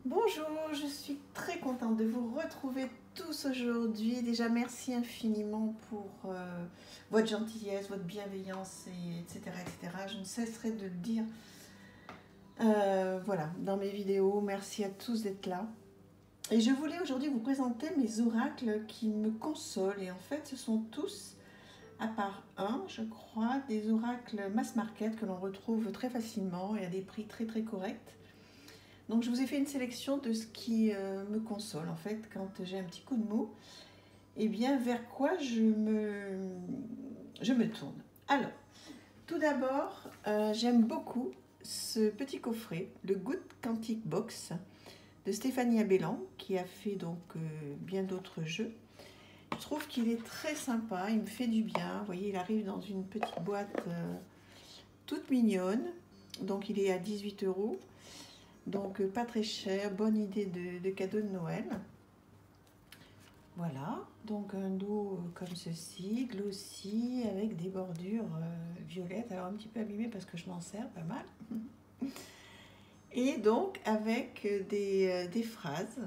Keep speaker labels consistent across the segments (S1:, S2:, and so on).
S1: Bonjour, je suis très contente de vous retrouver tous aujourd'hui. Déjà, merci infiniment pour votre gentillesse, votre bienveillance, etc., etc. Je ne cesserai de le dire voilà, dans mes vidéos. Merci à tous d'être là. Et je voulais aujourd'hui vous présenter mes oracles qui me consolent. Et en fait, ce sont tous, à part un, je crois, des oracles mass market que l'on retrouve très facilement et à des prix très très corrects. Donc je vous ai fait une sélection de ce qui me console en fait quand j'ai un petit coup de mou. Et bien vers quoi je me tourne. Alors, tout d'abord, j'aime beaucoup ce petit coffret, le Good Quantic Box de Stéphanie Abellan, qui a fait donc bien d'autres jeux. Je trouve qu'il est très sympa, il me fait du bien. Vous voyez, il arrive dans une petite boîte toute mignonne. Donc il est à 18 €. Donc pas très cher, bonne idée de cadeau de Noël. Voilà, donc un dos comme ceci, glossy, avec des bordures violettes. Alors un petit peu abîmé parce que je m'en sers pas mal. Et donc avec des phrases.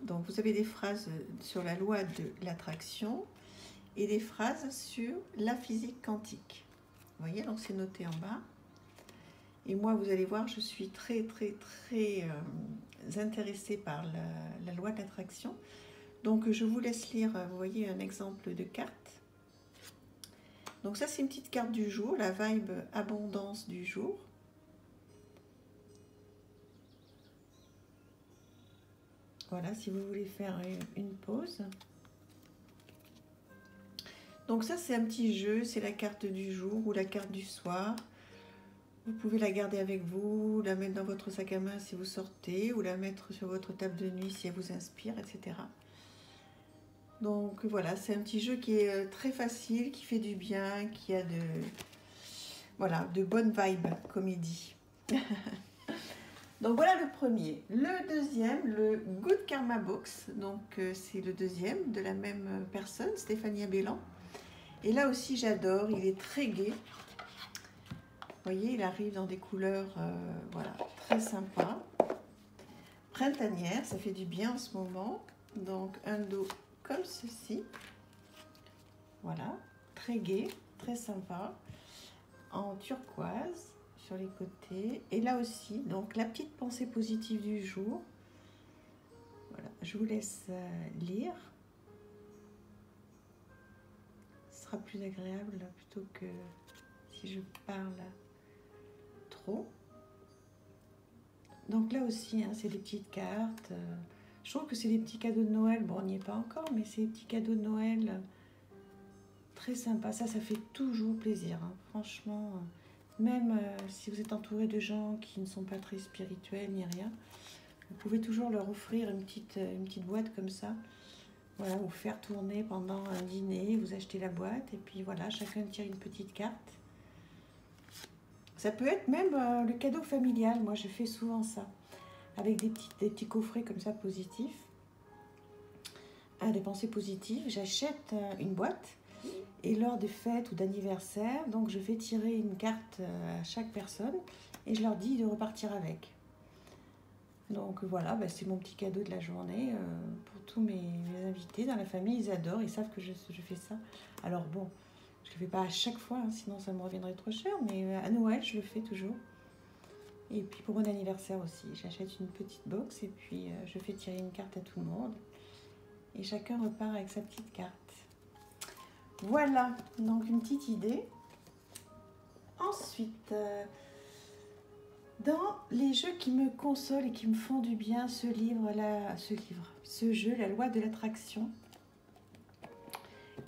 S1: Donc vous avez des phrases sur la loi de l'attraction et des phrases sur la physique quantique. Vous voyez, donc c'est noté en bas. Et moi, vous allez voir, je suis très, très, très intéressée par la loi de l'attraction. Donc, je vous laisse lire, vous voyez, un exemple de carte. Donc ça, c'est une petite carte du jour, la vibe abondance du jour. Voilà, si vous voulez faire une pause. Donc ça, c'est un petit jeu, c'est la carte du jour ou la carte du soir. Vous pouvez la garder avec vous, la mettre dans votre sac à main si vous sortez, ou la mettre sur votre table de nuit si elle vous inspire, etc. Donc voilà, c'est un petit jeu qui est très facile, qui fait du bien, qui a voilà, de bonnes vibes, comme il dit. Donc voilà le premier. Le deuxième, le Good Karma Box. Donc c'est le deuxième de la même personne, Stéphanie Abellan. Et là aussi j'adore, il est très gai. Vous voyez, il arrive dans des couleurs voilà, très sympas. Printanière, ça fait du bien en ce moment. Donc un dos comme ceci. Voilà, très gai, très sympa. En turquoise sur les côtés. Et là aussi, donc la petite pensée positive du jour. Voilà, je vous laisse lire. Ce sera plus agréable plutôt que si je parle trop. Donc là aussi, hein, c'est des petites cartes. Je trouve que c'est des petits cadeaux de Noël. Bon, on n'y est pas encore, mais c'est des petits cadeaux de Noël très sympas. Ça fait toujours plaisir. Hein. Franchement, même si vous êtes entouré de gens qui ne sont pas très spirituels ni rien, vous pouvez toujours leur offrir une petite boîte comme ça. Voilà, vous faire tourner pendant un dîner, vous achetez la boîte et puis voilà, chacun tire une petite carte. Ça peut être même le cadeau familial, moi je fais souvent ça, avec des petits coffrets comme ça positifs, des pensées positives. J'achète une boîte et lors des fêtes ou d'anniversaire, donc je fais tirer une carte à chaque personne et je leur dis de repartir avec. Donc voilà, bah, c'est mon petit cadeau de la journée pour tous mes invités dans la famille. Ils adorent, ils savent que je fais ça. Alors bon, je ne le fais pas à chaque fois, hein, sinon ça me reviendrait trop cher, mais à Noël, je le fais toujours. Et puis pour mon anniversaire aussi, j'achète une petite box et puis je fais tirer une carte à tout le monde. Et chacun repart avec sa petite carte. Voilà, donc une petite idée. Ensuite, dans les jeux qui me consolent et qui me font du bien, ce jeu, la loi de l'attraction,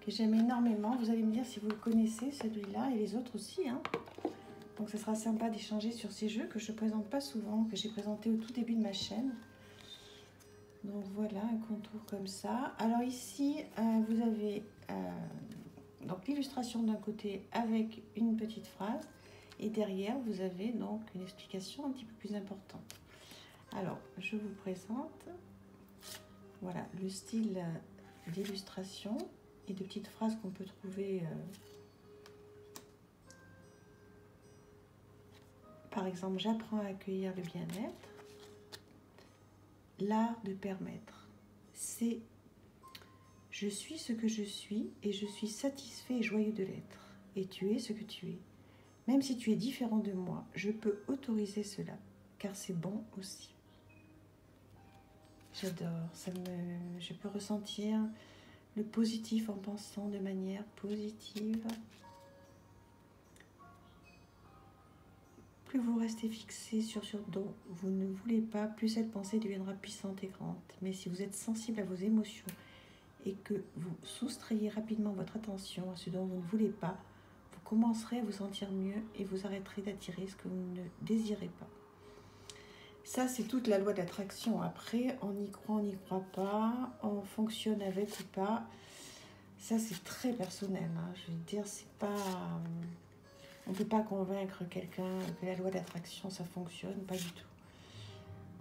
S1: que j'aime énormément. Vous allez me dire si vous le connaissez, celui-là, et les autres aussi. Hein. Donc, ce sera sympa d'échanger sur ces jeux que je ne présente pas souvent, que j'ai présenté au tout début de ma chaîne. Donc, voilà, un contour comme ça. Alors ici, vous avez donc l'illustration d'un côté avec une petite phrase. Et derrière, vous avez donc une explication un petit peu plus importante. Alors, je vous présente voilà, le style d'illustration et de petites phrases qu'on peut trouver. Par exemple, j'apprends à accueillir le bien-être. l'art de permettre. C'est je suis ce que je suis et je suis satisfait et joyeux de l'être. Et tu es ce que tu es. Même si tu es différent de moi, je peux autoriser cela, car c'est bon aussi. J'adore, je peux ressentir le positif en pensant de manière positive. Plus vous restez fixé sur ce dont vous ne voulez pas, plus cette pensée deviendra puissante et grande. Mais si vous êtes sensible à vos émotions et que vous soustrayez rapidement votre attention à ce dont vous ne voulez pas, vous commencerez à vous sentir mieux et vous arrêterez d'attirer ce que vous ne désirez pas. Ça, c'est toute la loi de l'attraction. Après, on y croit, on n'y croit pas, on fonctionne avec ou pas. Ça, c'est très personnel. Hein. Je veux dire, c'est pas... On ne peut pas convaincre quelqu'un que la loi d'attraction, ça fonctionne, pas du tout.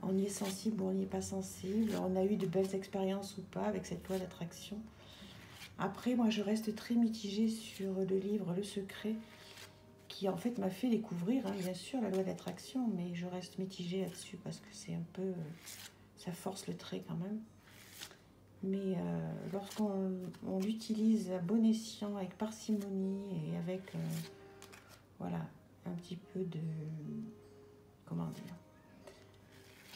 S1: On y est sensible ou on n'y est pas sensible. On a eu de belles expériences ou pas avec cette loi d'attraction. Après, moi, je reste très mitigée sur le livre Le Secret, qui en fait m'a fait découvrir, hein, bien sûr, la loi d'attraction, mais je reste mitigée là-dessus parce que c'est un peu... ça force le trait quand même. Mais lorsqu'on l'utilise à bon escient, avec parcimonie et avec... voilà, un petit peu de... comment dire,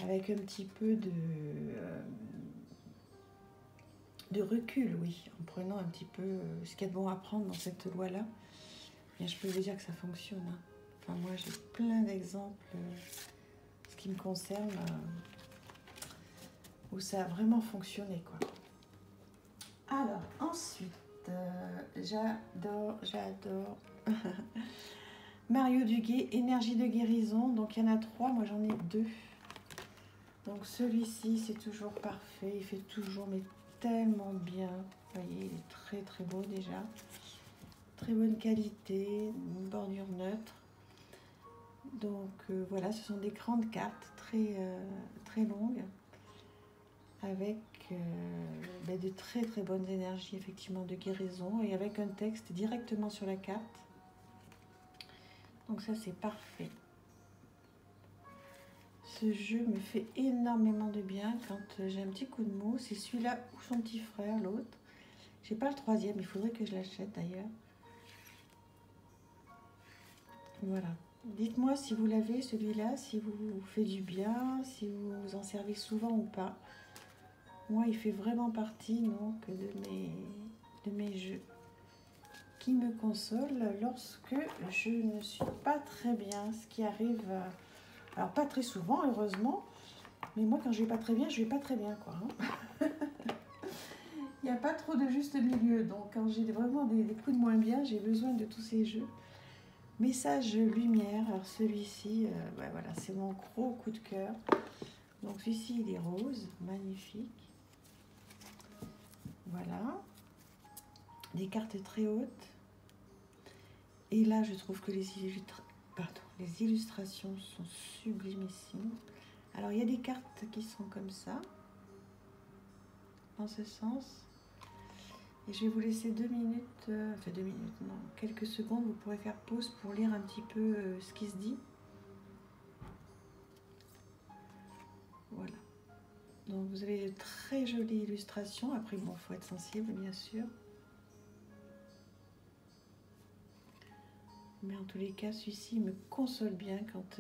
S1: avec un petit peu de recul, oui, en prenant un petit peu ce qu'il y a de bon à prendre dans cette loi-là, bien, je peux vous dire que ça fonctionne. Hein. Enfin, moi, j'ai plein d'exemples, ce qui me concerne, où ça a vraiment fonctionné, quoi. Alors, ensuite, j'adore Mario Duguay, énergie de guérison. Donc, il y en a 3, moi j'en ai 2. Donc, celui-ci, c'est toujours parfait. Il fait toujours, mais tellement bien. Vous voyez, il est très très beau déjà. Très bonne qualité, une bordure neutre. Donc, voilà, ce sont des grandes cartes très longues. Avec de très très bonnes énergies, effectivement, de guérison. Et avec un texte directement sur la carte. Donc ça, c'est parfait. Ce jeu me fait énormément de bien quand j'ai un petit coup de mou. C'est celui-là ou son petit frère, l'autre. J'ai pas le 3e, il faudrait que je l'achète d'ailleurs. Voilà. Dites-moi si vous l'avez, celui-là, si vous fait du bien, si vous vous en servez souvent ou pas. Moi, il fait vraiment partie donc, de mes jeux qui me consolent lorsque je ne suis pas très bien, ce qui arrive... alors, pas très souvent, heureusement, mais moi, quand je vais pas très bien, je vais pas très bien, quoi. Hein. Il n'y a pas trop de juste milieu, donc quand j'ai vraiment des coups de moins bien, j'ai besoin de tous ces jeux. Message lumière, alors celui-ci, voilà, c'est mon gros coup de cœur. Donc celui-ci, il est rose, magnifique. Voilà. Des cartes très hautes. Et là, je trouve que les illustrations sont sublimissimes. Alors, il y a des cartes qui sont comme ça, dans ce sens. Et je vais vous laisser 2 minutes, enfin 2 minutes, non, quelques secondes, vous pourrez faire pause pour lire un petit peu ce qui se dit. Voilà. Donc, vous avez de très jolies illustrations. Après, bon, il faut être sensible, bien sûr. Mais en tous les cas, celui-ci me console bien quand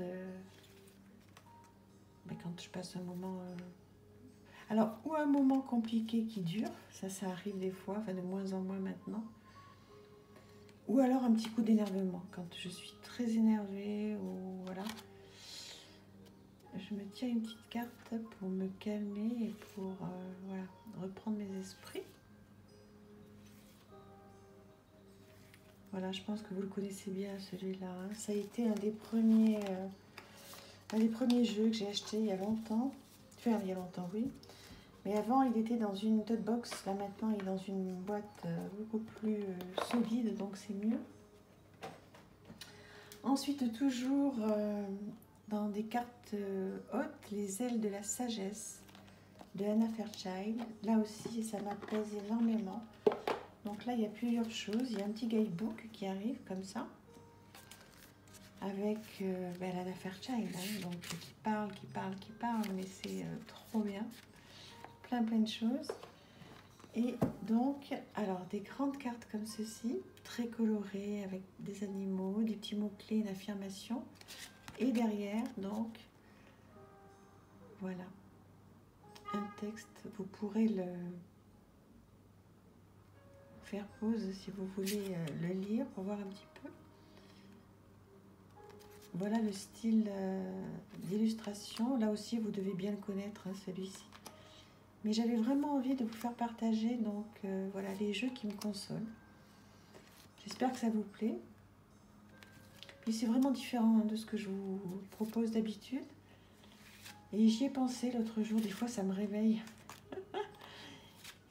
S1: je passe un moment... alors, ou un moment compliqué qui dure, ça arrive des fois, enfin de moins en moins maintenant. Ou alors un petit coup d'énervement, quand je suis très énervée, ou voilà. Je me tiens une petite carte pour me calmer et pour voilà, reprendre mes esprits. Voilà, je pense que vous le connaissez bien celui-là. Hein. Ça a été un des premiers jeux que j'ai acheté il y a longtemps. Enfin, il y a longtemps, oui. Mais avant, il était dans une tote box. Là, maintenant, il est dans une boîte beaucoup plus solide, donc c'est mieux. Ensuite, toujours dans des cartes hautes, les ailes de la sagesse de Anna Fairchild. Là aussi, ça m'apaise énormément. Donc là, il y a plusieurs choses. Il y a un petit guidebook qui arrive comme ça, avec Lana Fairchild, hein, donc qui parle, mais c'est trop bien. Plein de choses. Et donc, alors des grandes cartes comme ceci, très colorées, avec des animaux, des petits mots-clés, une affirmation. Et derrière, donc, voilà, un texte. Vous pourrez le faire pause si vous voulez le lire pour voir un petit peu. Voilà le style d'illustration. Là aussi, vous devez bien le connaître, hein, celui-ci. Mais j'avais vraiment envie de vous faire partager donc voilà les jeux qui me consolent. J'espère que ça vous plaît. Puis c'est vraiment différent de ce que je vous propose d'habitude. Et j'y ai pensé l'autre jour, des fois ça me réveille.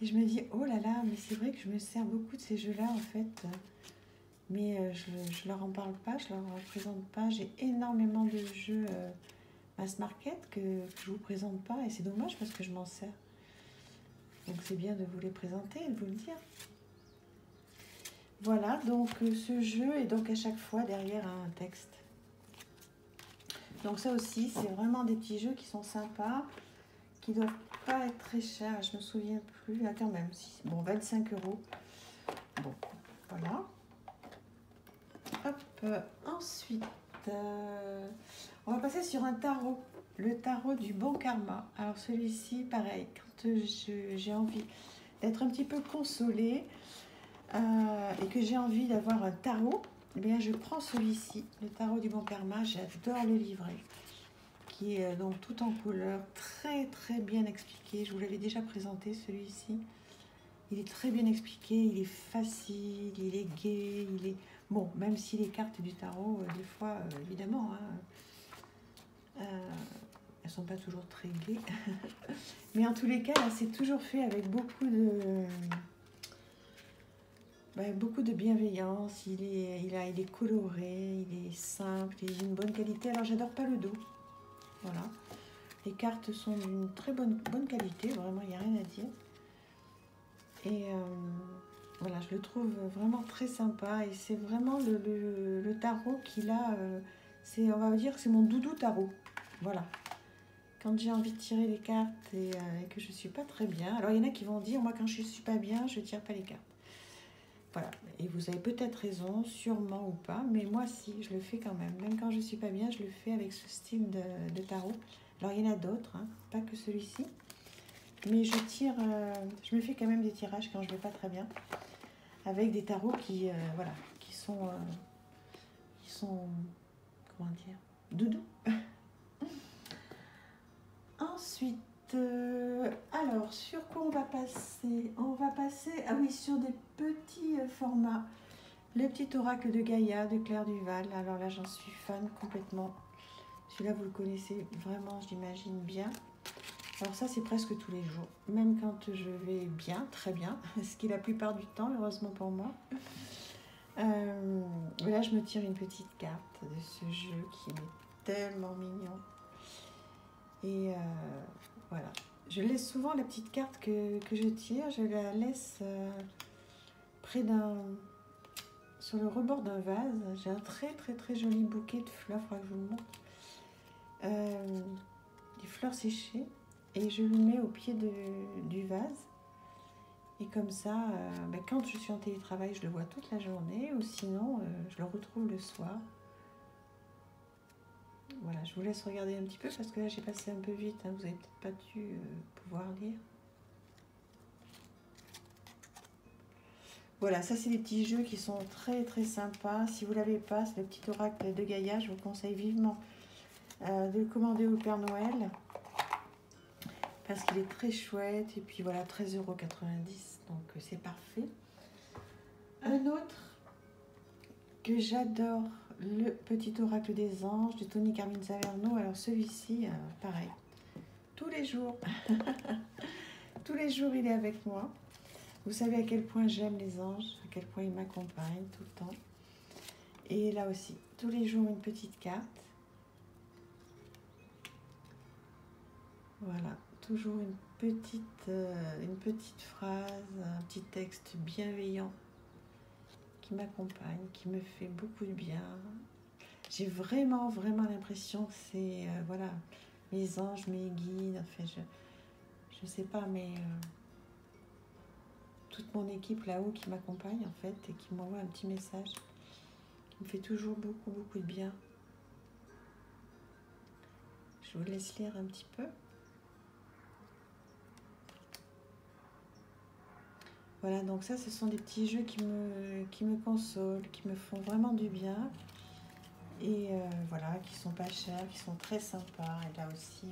S1: Et je me dis, oh là là, mais c'est vrai que je me sers beaucoup de ces jeux-là en fait. Mais je leur en parle pas, je leur en présente pas. J'ai énormément de jeux mass market que je vous présente pas. Et c'est dommage parce que je m'en sers. Donc c'est bien de vous les présenter et de vous le dire. Voilà, donc ce jeu est donc à chaque fois derrière un texte. Donc ça aussi, c'est vraiment des petits jeux qui sont sympas, qui ne doivent pas être très chers, je me souviens plus. Ah quand même, bon, 25 €. Bon, voilà. Hop, ensuite, on va passer sur un tarot. Le tarot du bon karma. Alors celui-ci, pareil, quand j'ai envie d'être un petit peu consolée et que j'ai envie d'avoir un tarot, eh bien je prends celui-ci, le tarot du bon karma. J'adore le livret, qui est donc tout en couleur, très bien expliqué. Je vous l'avais déjà présenté celui-ci. Il est très bien expliqué, il est facile, il est gai, il est... Bon, même si les cartes du tarot, des fois, évidemment, hein, elles sont pas toujours très gaies. Mais en tous les cas, là, c'est toujours fait avec beaucoup de bienveillance. Il est coloré, il est simple, il est d'une bonne qualité. Alors, j'adore pas le dos. Voilà. Les cartes sont d'une très bonne qualité, vraiment, il n'y a rien à dire. Et voilà, je le trouve vraiment très sympa. Et c'est vraiment le tarot qu'il a. On va dire que c'est mon doudou tarot. Voilà. Quand j'ai envie de tirer les cartes et que je ne suis pas très bien. Alors, il y en a qui vont dire, moi, quand je ne suis pas bien, je ne tire pas les cartes. Voilà. Et vous avez peut-être raison, sûrement ou pas. Mais moi, si, je le fais quand même. Même quand je ne suis pas bien, je le fais avec ce style de tarot. Alors, il y en a d'autres, hein, pas que celui-ci. Mais je me fais quand même des tirages quand je ne vais pas très bien. Avec des tarots qui sont, comment dire, doudou. Ensuite, alors, sur quoi on va passer? On va passer, ah oui, sur des petits formats. Le petit oracle de Gaïa, de Claire Duval. Alors là, j'en suis fan complètement. Celui-là, vous le connaissez vraiment, j'imagine bien. Alors ça, c'est presque tous les jours. Même quand je vais bien, très bien. Ce qui est la plupart du temps, heureusement pour moi. Là, je me tire une petite carte de ce jeu qui est tellement mignon. Et voilà. Je laisse souvent la petite carte que je tire, je la laisse près sur le rebord d'un vase. J'ai un très joli bouquet de fleurs, il faudra que je vous le montre. Des fleurs séchées. Et je le mets au pied du vase. Et comme ça, quand je suis en télétravail, je le vois toute la journée. Ou sinon, je le retrouve le soir. Voilà, je vous laisse regarder un petit peu parce que là, j'ai passé un peu vite. Hein, vous n'avez peut-être pas dû pouvoir lire. Voilà, ça, c'est des petits jeux qui sont très sympas. Si vous ne l'avez pas, c'est le petit oracle de Gaïa. Je vous conseille vivement de le commander au Père Noël. Parce qu'il est très chouette. Et puis voilà, 13,90 €. Donc c'est parfait. Un autre que j'adore, le petit oracle des anges de Tony Carmine Saverno. Alors celui-ci, pareil. Tous les jours. Tous les jours, il est avec moi. Vous savez à quel point j'aime les anges, à quel point ils m'accompagnent tout le temps. Et là aussi, tous les jours, une petite carte. Voilà. Toujours une petite phrase, un petit texte bienveillant qui m'accompagne, qui me fait beaucoup de bien. J'ai vraiment, vraiment l'impression que c'est, voilà, mes anges, mes guides, enfin, je sais pas, mais toute mon équipe là-haut qui m'accompagne, en fait, et qui m'envoie un petit message, qui me fait toujours beaucoup, beaucoup de bien. Je vous laisse lire un petit peu. Voilà, donc ça, ce sont des petits jeux qui me consolent, qui me font vraiment du bien. Et voilà, qui sont pas chers, qui sont très sympas. Et là aussi,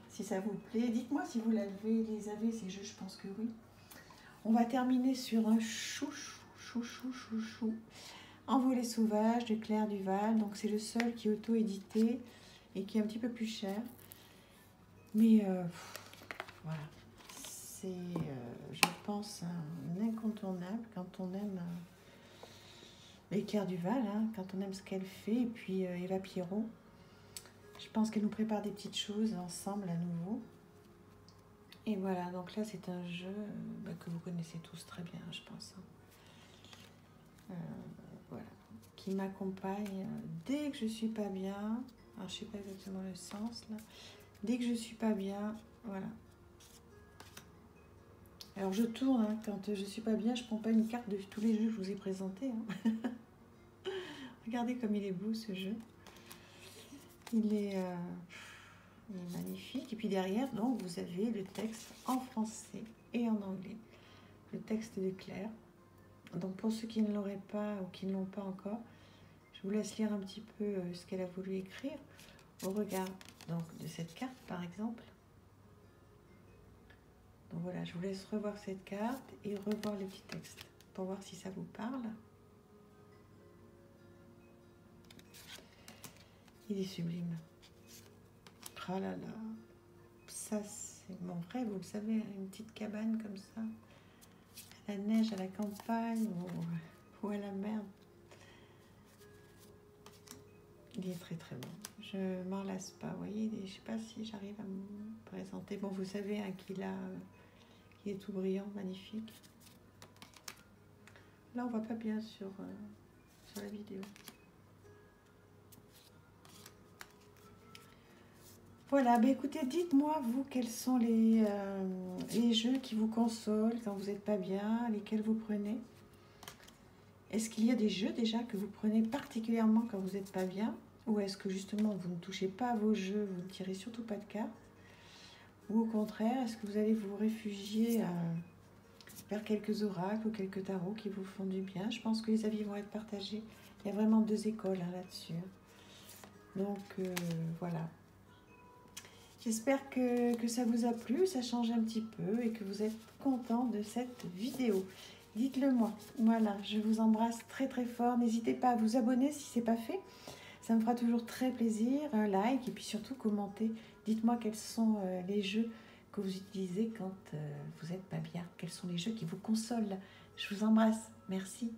S1: si ça vous plaît, dites-moi si vous les avez, ces jeux, je pense que oui. On va terminer sur un chouchou. Envolée sauvage de Claire Duval. Donc c'est le seul qui est auto-édité et qui est un petit peu plus cher. Mais voilà, c'est, je pense, un incontournable quand on aime Claire Duval, hein, quand on aime ce qu'elle fait. Et puis Eva Pierrot, je pense qu'elle nous prépare des petites choses ensemble à nouveau. Et voilà, donc là c'est un jeu que vous connaissez tous très bien, je pense. Voilà, qui m'accompagne dès que je suis pas bien. Alors je sais pas exactement le sens là. Dès que je suis pas bien, voilà. Alors je tourne, hein, quand je suis pas bien, je prends pas une carte de tous les jeux que je vous ai présentés. Hein. Regardez comme il est beau ce jeu. Il est magnifique. Et puis derrière, donc, vous avez le texte en français et en anglais. Le texte de Claire. Donc pour ceux qui ne l'auraient pas ou qui ne l'ont pas encore, je vous laisse lire un petit peu ce qu'elle a voulu écrire au regard donc, de cette carte par exemple. Donc voilà, je vous laisse revoir cette carte et revoir le petit texte pour voir si ça vous parle. Il est sublime. Oh là là, ça c'est mon rêve, vous le savez, une petite cabane comme ça, à la neige, à la campagne ou à la mer. Il est très très bon. Je m'en lasse pas, vous voyez, je sais pas si j'arrive à me présenter. Bon, vous savez hein, qu'il est tout brillant, magnifique. Là, on voit pas bien sur la vidéo. Voilà, bah écoutez, dites-moi, vous, quels sont les jeux qui vous consolent quand vous n'êtes pas bien, lesquels vous prenez. Est-ce qu'il y a des jeux déjà que vous prenez particulièrement quand vous n'êtes pas bien? Ou est-ce que justement vous ne touchez pas à vos jeux, vous ne tirez surtout pas de cartes? Ou au contraire, est-ce que vous allez vous réfugier vers quelques oracles ou quelques tarots qui vous font du bien? Je pense que les avis vont être partagés. Il y a vraiment deux écoles hein, là-dessus. Donc voilà. J'espère que ça vous a plu, ça change un petit peu et que vous êtes content de cette vidéo. Dites-le moi. Voilà, je vous embrasse très très fort. N'hésitez pas à vous abonner si ce n'est pas fait. Ça me fera toujours très plaisir. Un like et puis surtout commentez. Dites-moi quels sont les jeux que vous utilisez quand vous n'êtes pas bien. Quels sont les jeux qui vous consolent. Je vous embrasse. Merci.